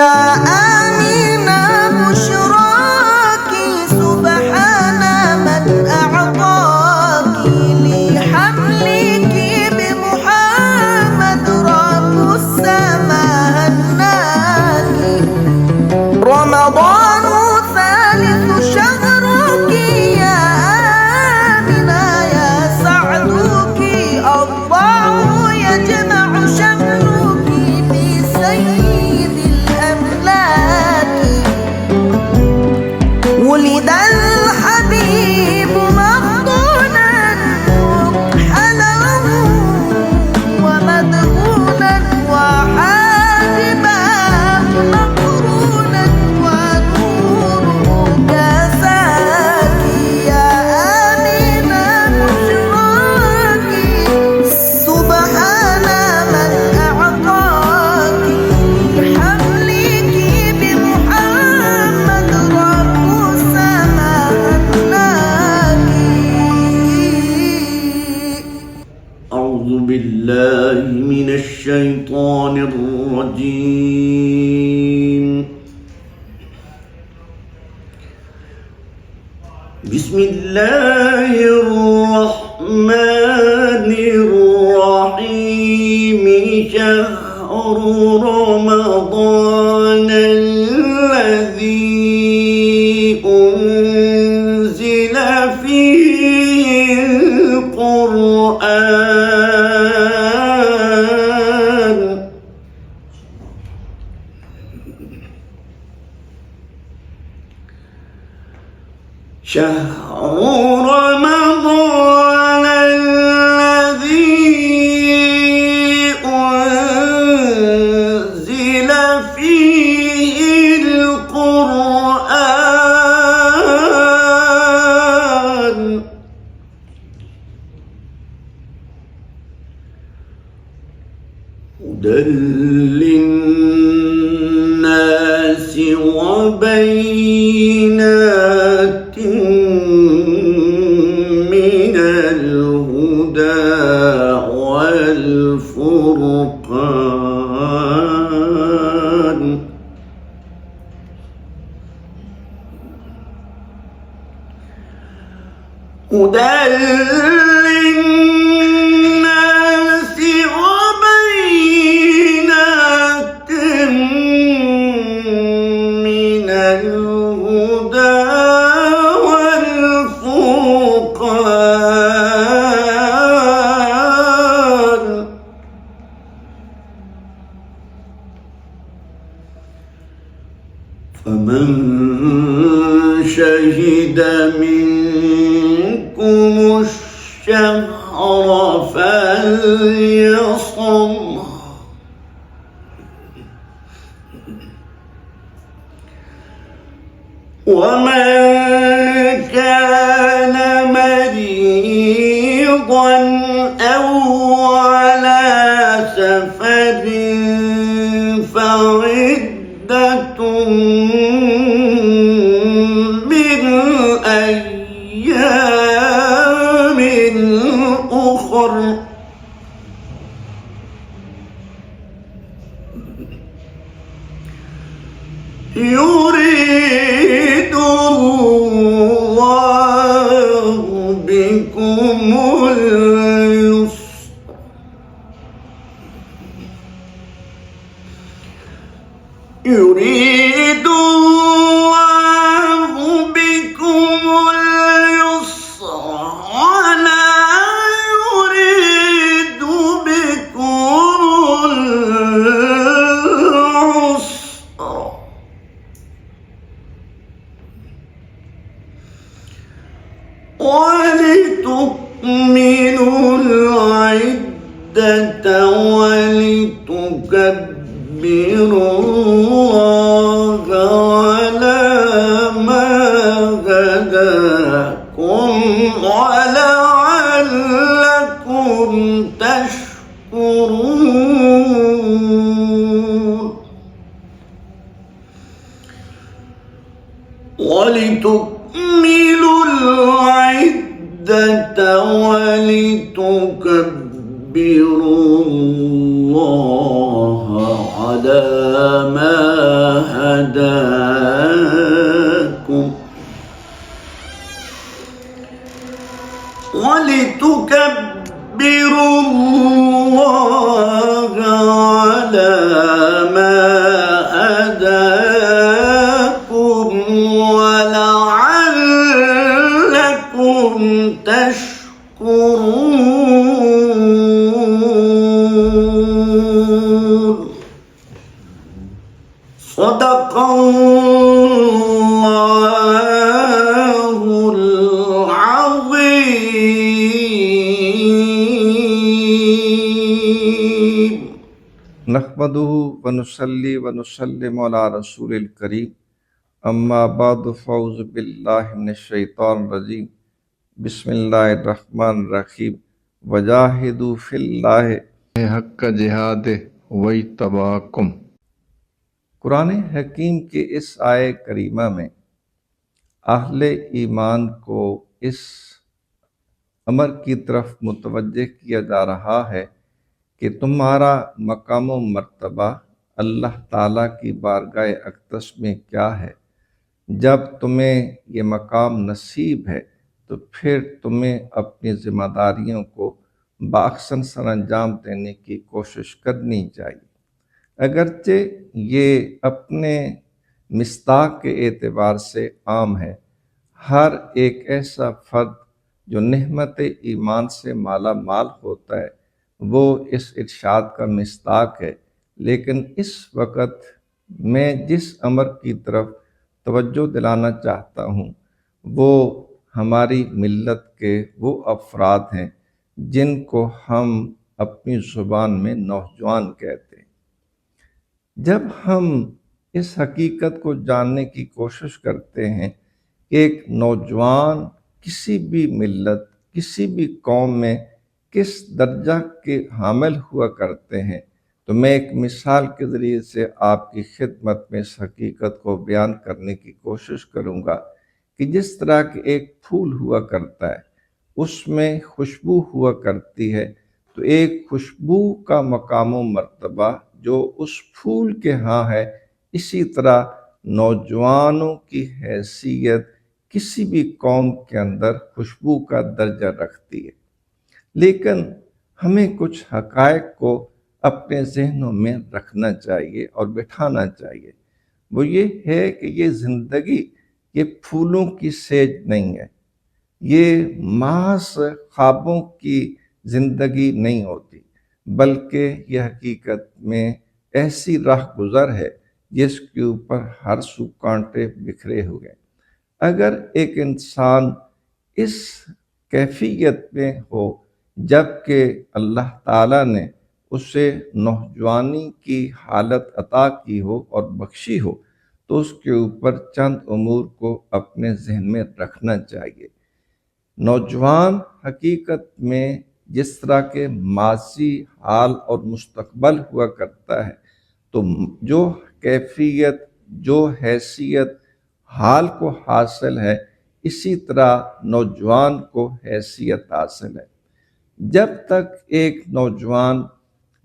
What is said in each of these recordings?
يا آمنة بشراك سبحان من أعطاك لحملك بمحمد رب السماء هناك. رمضان ثالث شهرك يا آمنة يا سعدك الله يجمع شملك بسيد الأملاك. ولد الحبيب مفضولا مكحلا ومدهونا وحاجبا مقرونا ونوره كساك. يا آمنة بشراك سبحان من أعطاك لحملك بمحمد رب السماء هناك. أعوذ بالله من الشيطان الرجيم. بسم الله الرحمن الرحيم. شهر رمضان الذي أنزل فيه القرآن شهر رمضان الذي أنزل فيه القرآن هدى للناس وبينات من الهدى والفرقان. هدى للناس وبينات من الهدى والفرقان. فمن شهد منكم الشهر فليصمه. ومن كان مريضا أو على سفر فعدة من أيام أخر. يريد الله بكم اليسر يريد الله بكم اليسر ولا يريد بكم العسر ولتكملوا العدة ولتكبروا الله على ما هداكم ولعلكم تشكرون. ولتكملوا العدة ولتكبروا الله على ما لتكبروا الله على ما هداكم ولعلكم تشكرون. صدق الله العظيم. نحمده ونصلي ونسلم على رسول الکریم اما بعد فاعوذ باللہ من الشیطان الرجیم بسم اللہ الرحمن الرحیم وجاہدوا فی اللہ حق جہادہ واجتباکم۔ قرآن حکیم کے اس آیہ کریمہ میں اہل ایمان کو اس امر کی طرف متوجہ کیا جا رہا ہے کہ تمہارا مقام و مرتبہ اللہ تعالیٰ کی بارگاہ اقدس میں کیا ہے۔ جب تمہیں یہ مقام نصیب ہے تو پھر تمہیں اپنی ذمہ داریوں کو باحسن سر انجام دینے کی کوشش کرنی چاہیے۔ اگرچہ یہ اپنے مصداق کے اعتبار سے عام ہے، ہر ایک ایسا فرد جو نعمت ایمان سے مالا مال ہوتا ہے وہ اس ارشاد کا مصداق ہے، لیکن اس وقت میں جس امر کی طرف توجہ دلانا چاہتا ہوں وہ ہماری ملت کے وہ افراد ہیں جن کو ہم اپنی زبان میں نوجوان کہتے ہیں۔ جب ہم اس حقیقت کو جاننے کی کوشش کرتے ہیں کہ ایک نوجوان کسی بھی ملت، کسی بھی قوم میں کس درجہ کے حامل ہوا کرتے ہیں، تو میں ایک مثال کے ذریعے سے آپ کی خدمت میں اس حقیقت کو بیان کرنے کی کوشش کروں گا کہ جس طرح کہ ایک پھول ہوا کرتا ہے، اس میں خوشبو ہوا کرتی ہے، تو ایک خوشبو کا مقام و مرتبہ جو اس پھول کے ہاں ہے، اسی طرح نوجوانوں کی حیثیت کسی بھی قوم کے اندر خوشبو کا درجہ رکھتی ہے۔ لیکن ہمیں کچھ حقائق کو اپنے ذہنوں میں رکھنا چاہیے اور بٹھانا چاہیے۔ وہ یہ ہے کہ یہ زندگی یہ پھولوں کی سیج نہیں ہے، یہ محض خوابوں کی زندگی نہیں ہوتی، بلکہ یہ حقیقت میں ایسی راہ گزر ہے جس کے اوپر ہر سو کانٹے بکھرے ہوئے۔ اگر ایک انسان اس کیفیت میں ہو جب کہ اللہ تعالیٰ نے اسے نوجوانی کی حالت عطا کی ہو اور بخشی ہو، تو اس کے اوپر چند امور کو اپنے ذہن میں رکھنا چاہیے۔ نوجوان حقیقت میں جس طرح کے ماضی، حال اور مستقبل ہوا کرتا ہے، تو جو کیفیت، جو حیثیت حال کو حاصل ہے، اسی طرح نوجوان کو حیثیت حاصل ہے۔ جب تک ایک نوجوان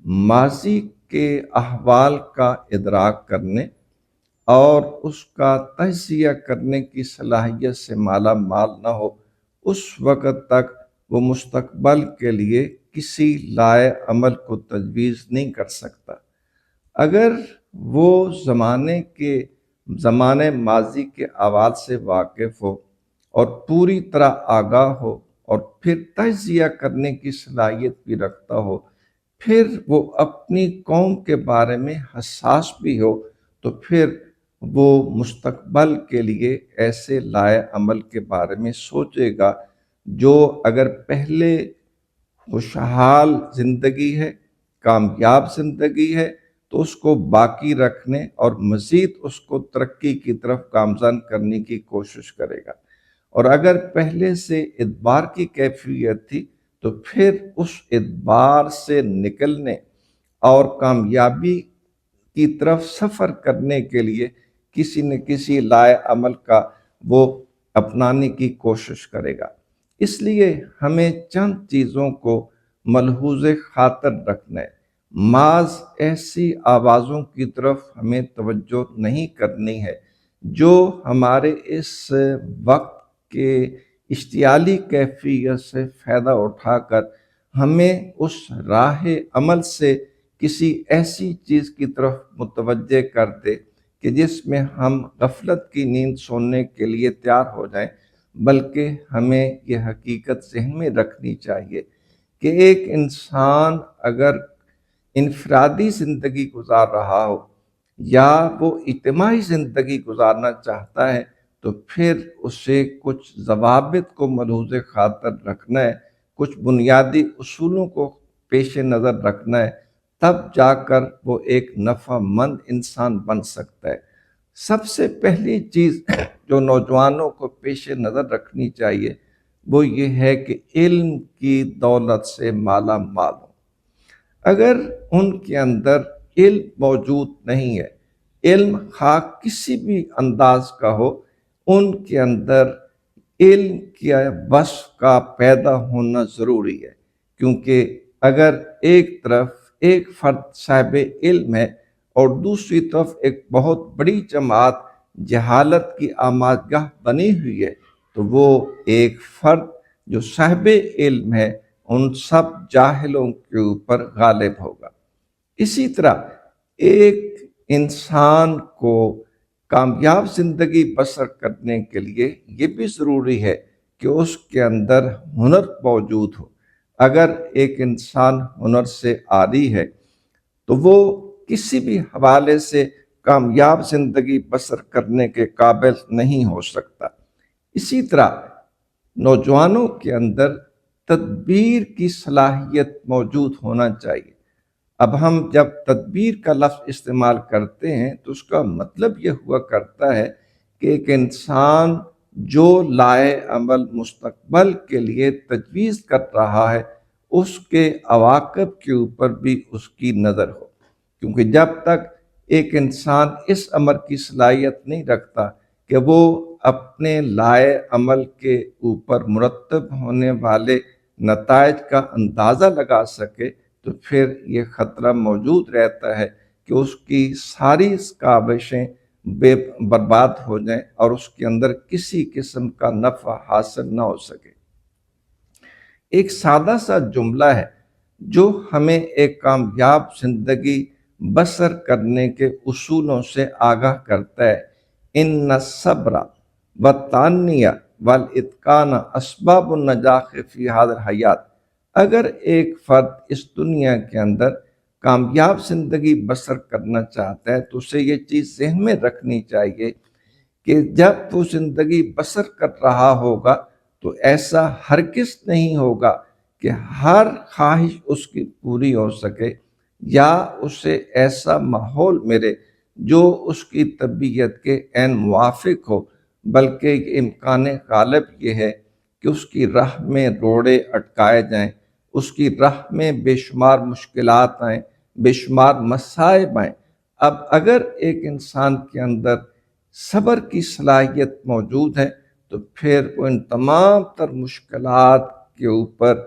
ماضی کے احوال کا ادراک کرنے اور اس کا تجزیہ کرنے کی صلاحیت سے مالا مال نہ ہو، اس وقت تک وہ مستقبل کے لیے کسی لائے عمل کو تجویز نہیں کر سکتا۔ اگر وہ زمانے ماضی کے احوال سے واقف ہو اور پوری طرح آگاہ ہو اور پھر تجزیہ کرنے کی صلاحیت بھی رکھتا ہو، پھر وہ اپنی قوم کے بارے میں حساس بھی ہو، تو پھر وہ مستقبل کے لیے ایسے لائے عمل کے بارے میں سوچے گا جو اگر پہلے خوشحال زندگی ہے، کامیاب زندگی ہے، تو اس کو باقی رکھنے اور مزید اس کو ترقی کی طرف گامزن کرنے کی کوشش کرے گا، اور اگر پہلے سے ادبار کی کیفیت تھی تو پھر اس ادبار سے نکلنے اور کامیابی کی طرف سفر کرنے کے لیے کسی نہ کسی لائے عمل کا وہ اپنانے کی کوشش کرے گا۔ اس لیے ہمیں چند چیزوں کو ملحوظ خاطر رکھنا ہے۔ محض ایسی آوازوں کی طرف ہمیں توجہ نہیں کرنی ہے جو ہمارے اس وقت کے اشتعالی کیفیت سے فائدہ اٹھا کر ہمیں اس راہ عمل سے کسی ایسی چیز کی طرف متوجہ کر دے کہ جس میں ہم غفلت کی نیند سونے کے لیے تیار ہو جائیں، بلکہ ہمیں یہ حقیقت ذہن میں رکھنی چاہیے کہ ایک انسان اگر انفرادی زندگی گزار رہا ہو یا وہ اجتماعی زندگی گزارنا چاہتا ہے تو پھر اسے کچھ ضوابط کو ملحوظ خاطر رکھنا ہے، کچھ بنیادی اصولوں کو پیش نظر رکھنا ہے، تب جا کر وہ ایک نفع مند انسان بن سکتا ہے۔ سب سے پہلی چیز جو نوجوانوں کو پیش نظر رکھنی چاہیے وہ یہ ہے کہ علم کی دولت سے مالا مال ہو۔ اگر ان کے اندر علم موجود نہیں ہے، علم خواہ کسی بھی انداز کا ہو، ان کے اندر علم کے وصف کا پیدا ہونا ضروری ہے، کیونکہ اگر ایک طرف ایک فرد صاحب علم ہے اور دوسری طرف ایک بہت بڑی جماعت جہالت کی آمادگاہ بنی ہوئی ہے تو وہ ایک فرد جو صاحب علم ہے ان سب جاہلوں کے اوپر غالب ہوگا۔ اسی طرح ایک انسان کو کامیاب زندگی بسر کرنے کے لیے یہ بھی ضروری ہے کہ اس کے اندر ہنر موجود ہو۔ اگر ایک انسان ہنر سے عاری ہے تو وہ کسی بھی حوالے سے کامیاب زندگی بسر کرنے کے قابل نہیں ہو سکتا۔ اسی طرح نوجوانوں کے اندر تدبیر کی صلاحیت موجود ہونا چاہیے۔ اب ہم جب تدبیر کا لفظ استعمال کرتے ہیں تو اس کا مطلب یہ ہوا کرتا ہے کہ ایک انسان جو لائے عمل مستقبل کے لیے تجویز کر رہا ہے اس کے عواقب کے اوپر بھی اس کی نظر ہو، کیونکہ جب تک ایک انسان اس امر کی صلاحیت نہیں رکھتا کہ وہ اپنے لائے عمل کے اوپر مرتب ہونے والے نتائج کا اندازہ لگا سکے تو پھر یہ خطرہ موجود رہتا ہے کہ اس کی ساری کاوشیں برباد ہو جائیں اور اس کے اندر کسی قسم کا نفع حاصل نہ ہو سکے۔ ایک سادہ سا جملہ ہے جو ہمیں ایک کامیاب زندگی بسر کرنے کے اصولوں سے آگاہ کرتا ہے۔ ان الصبر والتأنی والاتقان اسباب النجاح فی هذه الحیات۔ اگر ایک فرد اس دنیا کے اندر کامیاب زندگی بسر کرنا چاہتا ہے تو اسے یہ چیز ذہن میں رکھنی چاہیے کہ جب وہ زندگی بسر کر رہا ہوگا تو ایسا ہرگز نہیں ہوگا کہ ہر خواہش اس کی پوری ہو سکے یا اسے ایسا ماحول ملے جو اس کی طبیعت کے عین موافق ہو، بلکہ امکان غالب یہ ہے کہ اس کی راہ میں روڑے اٹکائے جائیں، اس کی راہ میں بے شمار مشکلات آئیں، بے شمار مصائب آئیں۔ اب اگر ایک انسان کے اندر صبر کی صلاحیت موجود ہے تو پھر وہ ان تمام تر مشکلات کے اوپر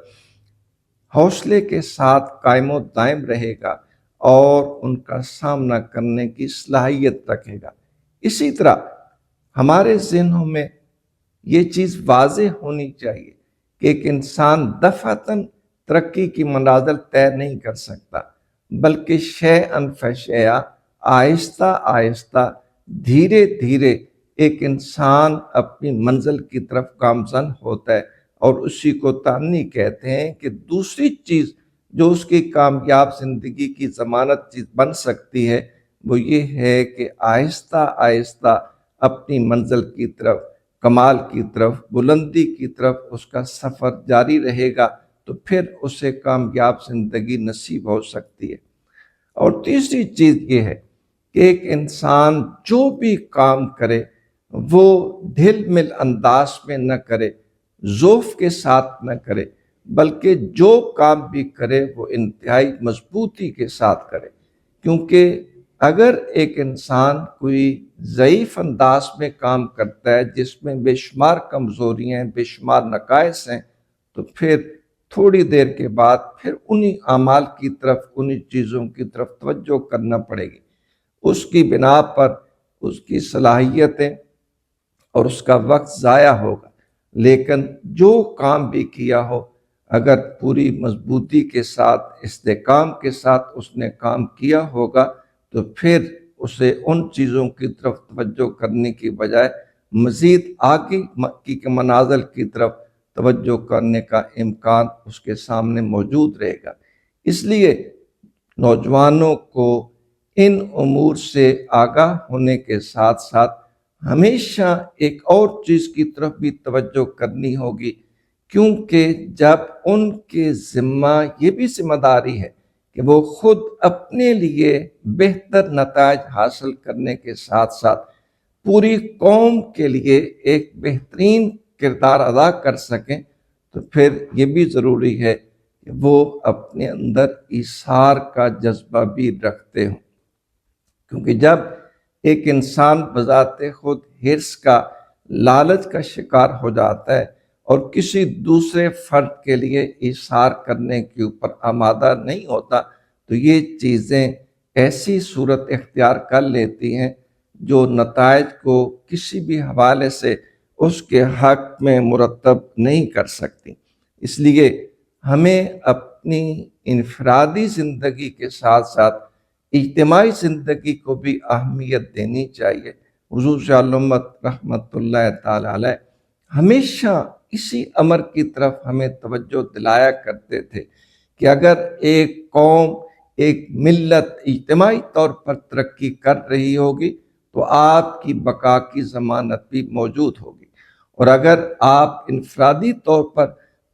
حوصلے کے ساتھ قائم و دائم رہے گا اور ان کا سامنا کرنے کی صلاحیت رکھے گا۔ اسی طرح ہمارے ذہنوں میں یہ چیز واضح ہونی چاہیے کہ ایک انسان دفعتاً ترقی کی منازل طے نہیں کر سکتا، بلکہ شیئاً فشیئا، آہستہ آہستہ، دھیرے دھیرے ایک انسان اپنی منزل کی طرف گامزن ہوتا ہے، اور اسی کو تأنی کہتے ہیں کہ دوسری چیز جو اس کی کامیاب زندگی کی ضمانت چیز بن سکتی ہے وہ یہ ہے کہ آہستہ آہستہ اپنی منزل کی طرف، کمال کی طرف، بلندی کی طرف اس کا سفر جاری رہے گا تو پھر اسے کامیاب زندگی نصیب ہو سکتی ہے۔ اور تیسری چیز یہ ہے کہ ایک انسان جو بھی کام کرے وہ ڈھل مل انداز میں نہ کرے، ذوف کے ساتھ نہ کرے، بلکہ جو کام بھی کرے وہ انتہائی مضبوطی کے ساتھ کرے، کیونکہ اگر ایک انسان کوئی ضعیف انداز میں کام کرتا ہے جس میں بے شمار کمزوریاں ہیں، بے شمار نقائص ہیں، تو پھر تھوڑی دیر کے بعد پھر انہی اعمال کی طرف، انہی چیزوں کی طرف توجہ کرنا پڑے گی۔ اس کی بنا پر اس کی صلاحیتیں اور اس کا وقت ضائع ہوگا۔ لیکن جو کام بھی کیا ہو اگر پوری مضبوطی کے ساتھ استحکام کے ساتھ اس نے کام کیا ہوگا تو پھر اسے ان چیزوں کی طرف توجہ کرنے کی بجائے مزید آگے کی منازل کی طرف توجہ کرنے کا امکان اس کے سامنے موجود رہے گا۔ اس لیے نوجوانوں کو ان امور سے آگاہ ہونے کے ساتھ ساتھ ہمیشہ ایک اور چیز کی طرف بھی توجہ کرنی ہوگی، کیونکہ جب ان کے ذمہ یہ بھی ذمہ داری ہے کہ وہ خود اپنے لیے بہتر نتائج حاصل کرنے کے ساتھ ساتھ پوری قوم کے لیے ایک بہترین کردار ادا کر سکیں، تو پھر یہ بھی ضروری ہے کہ وہ اپنے اندر ایثار کا جذبہ بھی رکھتے ہوں، کیونکہ جب ایک انسان بذات خود حرص کا لالچ کا شکار ہو جاتا ہے اور کسی دوسرے فرد کے لیے ایثار کرنے کے اوپر آمادہ نہیں ہوتا تو یہ چیزیں ایسی صورت اختیار کر لیتی ہیں جو نتائج کو کسی بھی حوالے سے اس کے حق میں مرتب نہیں کر سکتی۔ اس لیے ہمیں اپنی انفرادی زندگی کے ساتھ ساتھ اجتماعی زندگی کو بھی اہمیت دینی چاہیے۔ حضور شاہ الامت رحمۃ اللہ تعالی علیہ ہمیشہ اسی امر کی طرف ہمیں توجہ دلایا کرتے تھے کہ اگر ایک قوم، ایک ملت اجتماعی طور پر ترقی کر رہی ہوگی تو آپ کی بقا کی ضمانت بھی موجود ہوگی، اور اگر آپ انفرادی طور پر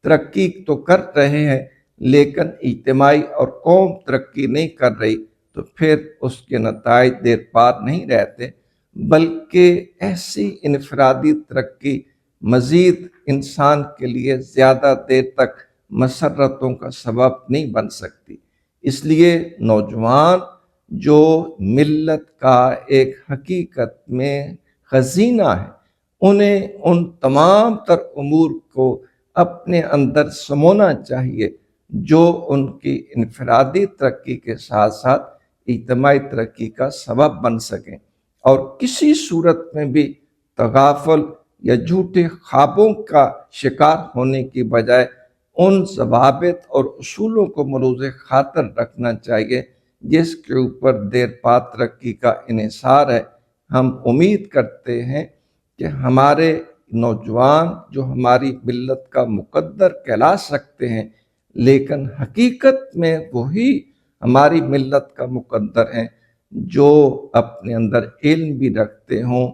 ترقی تو کر رہے ہیں لیکن اجتماعی اور قوم ترقی نہیں کر رہی تو پھر اس کے نتائج دیر پار نہیں رہتے، بلکہ ایسی انفرادی ترقی مزید انسان کے لیے زیادہ دیر تک مسرتوں کا سبب نہیں بن سکتی۔ اس لیے نوجوان جو ملت کا ایک حقیقت میں خزینہ ہے، انہیں ان تمام تر امور کو اپنے اندر سمونا چاہیے جو ان کی انفرادی ترقی کے ساتھ ساتھ اجتماعی ترقی کا سبب بن سکیں، اور کسی صورت میں بھی تغافل یا جھوٹے خوابوں کا شکار ہونے کی بجائے ان ضوابط اور اصولوں کو ملحوظ خاطر رکھنا چاہیے جس کے اوپر دیر پا ترقی کا انحصار ہے۔ ہم امید کرتے ہیں کہ ہمارے نوجوان جو ہماری ملت کا مقدر کہلا سکتے ہیں، لیکن حقیقت میں وہی ہماری ملت کا مقدر ہیں جو اپنے اندر علم بھی رکھتے ہوں،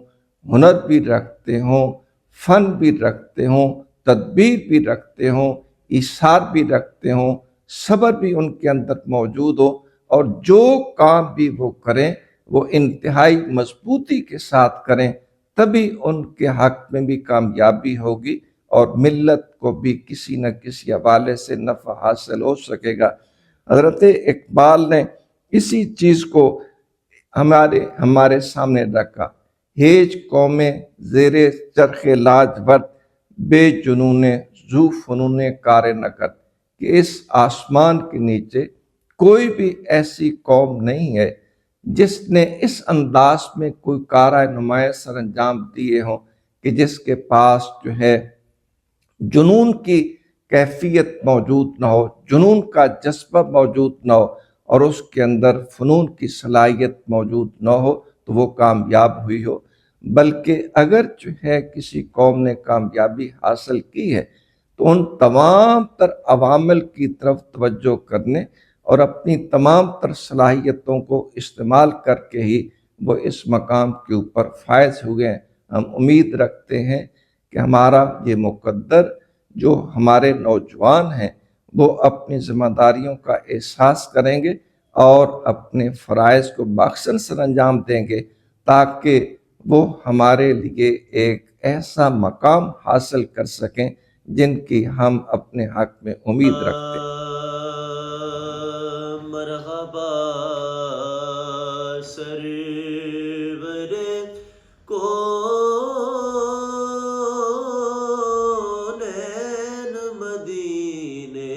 ہنر بھی رکھتے ہوں، فن بھی رکھتے ہوں، تدبیر بھی رکھتے ہوں، ایثار بھی رکھتے ہوں، صبر بھی ان کے اندر موجود ہو، اور جو کام بھی وہ کریں وہ انتہائی مضبوطی کے ساتھ کریں، تبھی ان کے حق میں بھی کامیابی ہوگی اور ملت کو بھی کسی نہ کسی حوالے سے نفع حاصل ہو سکے گا۔ حضرت اقبال نے اسی چیز کو ہمارے سامنے رکھا، ہیج قومیں زیر چرخ لاجورد، بے جنون ذو فنون کار نکرد، کہ اس آسمان کے نیچے کوئی بھی ایسی قوم نہیں ہے جس نے اس انداز میں کوئی کارہ نمایاں سر انجام دیے ہوں کہ جس کے پاس جو ہے جنون کی کیفیت موجود نہ ہو، جنون کا جذبہ موجود نہ ہو، اور اس کے اندر فنون کی صلاحیت موجود نہ ہو تو وہ کامیاب ہوئی ہو۔ بلکہ اگر جو ہے کسی قوم نے کامیابی حاصل کی ہے تو ان تمام تر عوامل کی طرف توجہ کرنے اور اپنی تمام تر صلاحیتوں کو استعمال کر کے ہی وہ اس مقام کے اوپر فائز ہوئے ہیں۔ ہم امید رکھتے ہیں کہ ہمارا یہ مقدر جو ہمارے نوجوان ہیں وہ اپنی ذمہ داریوں کا احساس کریں گے اور اپنے فرائض کو باخصن سر انجام دیں گے تاکہ وہ ہمارے لیے ایک ایسا مقام حاصل کر سکیں جن کی ہم اپنے حق میں امید رکھتے ہیں۔ مرحبا سرور کونین مدینے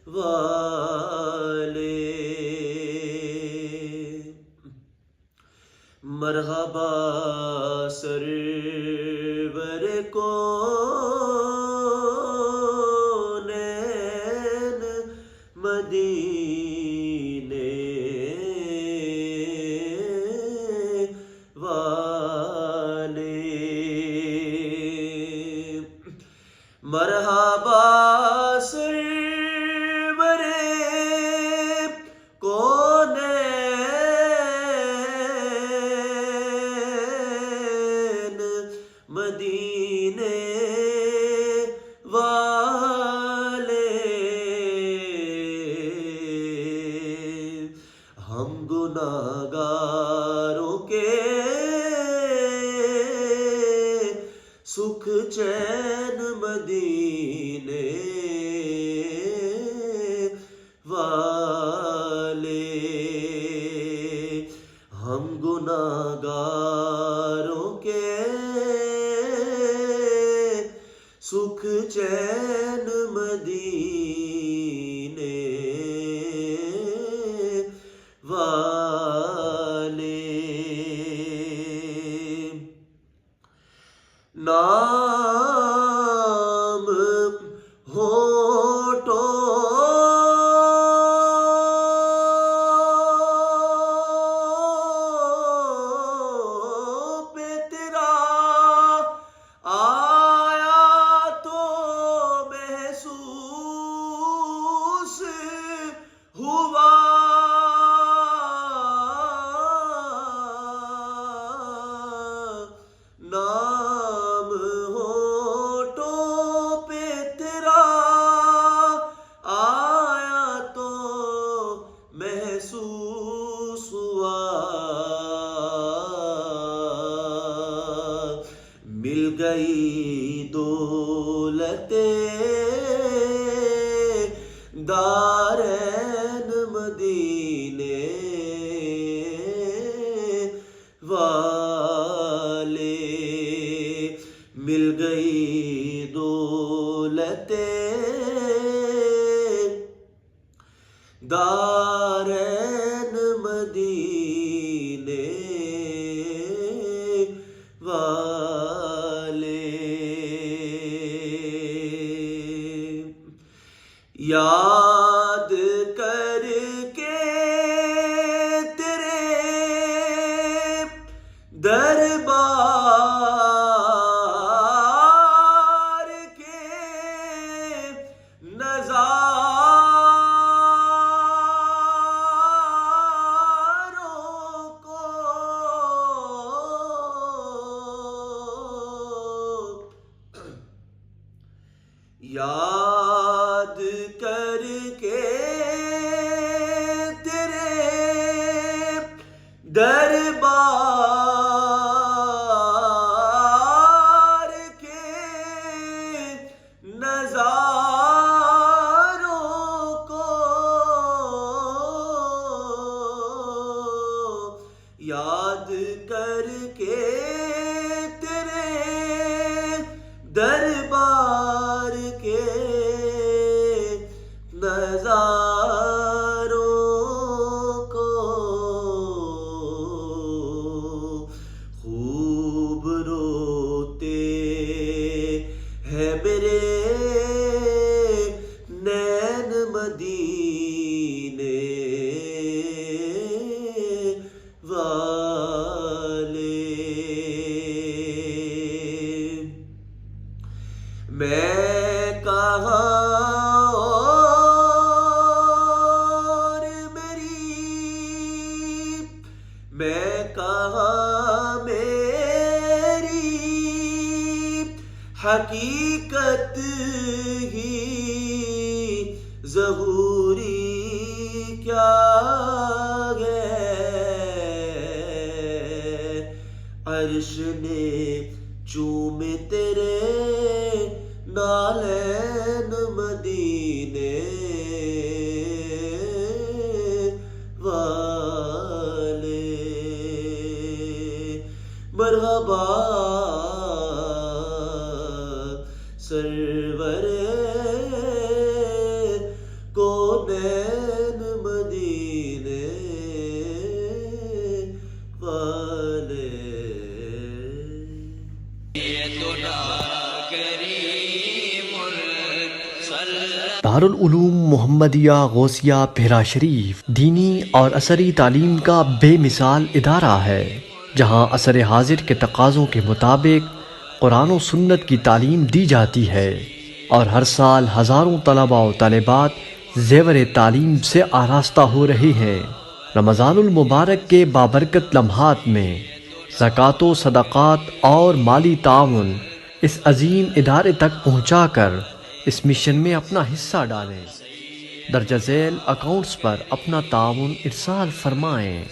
والے، مرحبا سرور کونین مدینے والے، مرحبا سرور کونین مدینے والے، ہم گناہگاروں کے سکھ چین مدینے والے، ہم گناہگاروں کے سکھ چین مدینے والے، نام ہونٹوں پہ تیرا آیا تو محسوس ہوا، نام ہونٹوں پہ تیرا آیا تو محسوس ہوا، مل گئی دولت دارین مدینے والے، مل گئی دولت دارین مدینے والے، یاد کر کے تیرے دربار کے نظاروں کو یاد کر کے تیرے دربار کے نظاروں کو یاد کر کے تیرے دربار کے نظاروں کو خوب روتے ہیں میرے نین مدینے والے، میں کہاں اور میری، میں کہاں میری حقیقت ہی ظہوری کیا ہے، عرش نے چوم تیرے نالین مدینے والے، مرحبا سرور کونین مدینے والے۔ دارالعلوم محمدیہ غوثیہ بحیرہ شریف دینی اور عصری تعلیم کا بے مثال ادارہ ہے، جہاں عصر حاضر کے تقاضوں کے مطابق قرآن و سنت کی تعلیم دی جاتی ہے، اور ہر سال ہزاروں طلباء و طالبات زیور تعلیم سے آراستہ ہو رہے ہیں۔ رمضان المبارک کے بابرکت لمحات میں زکوٰۃ و صدقات اور مالی تعاون اس عظیم ادارے تک پہنچا کر اس مشن میں اپنا حصہ ڈالیں۔ درجہ ذیل اکاؤنٹس پر اپنا تعاون ارسال فرمائیں۔